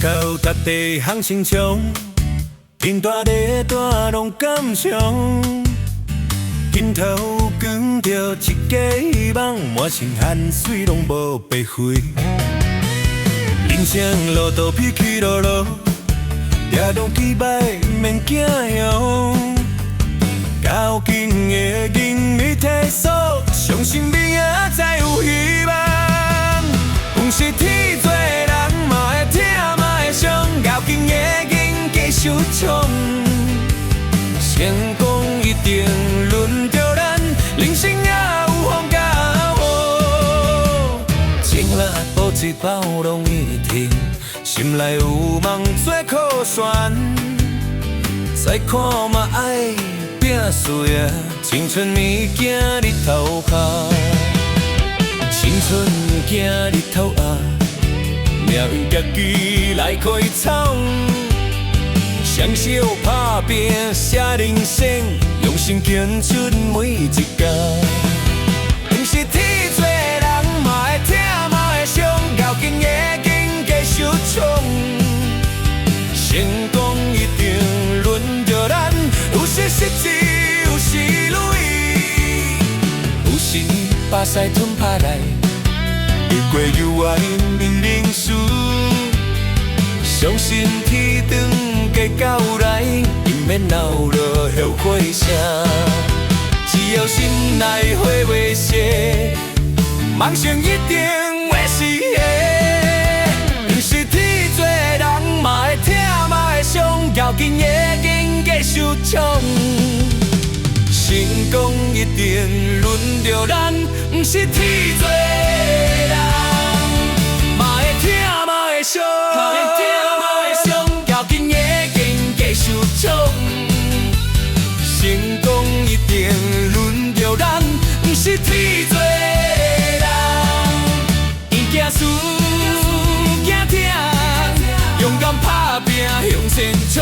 到达地行成长，因大地大拢感伤。镜头光着一家梦，满身汗水拢无白费。人生路途起起落落，也拢期待免惊慌。较有劲的人你体锁，相信明仔才有希望。阮是天做人嘛会疼嘛会伤，较劲的人继续冲。成功一定轮着咱，人生也有风甲雨。情若无一包容易停，心内有梦做靠山。再看嘛爱拼输赢，青春物件日头下，青春行日头下，命运家己来开创。双手打拼写人生，用心献出每一天。不是天做人嘛会疼嘛会伤，较劲的紧继续冲。成功一定轮着咱，有时失志有时累，有时巴西吞拍来，越过幽暗面人事。相信天长加到来，因免流落后悔声。只要心内花袂谢，梦想一定会实现。不是天做人嘛会疼嘛会伤，较劲的紧继续冲。成功一定轮着咱，不是天做人嘛会疼嘛会伤。成功一定轮着咱，不是天做人。伊惊输惊疼，勇敢打拼向前冲。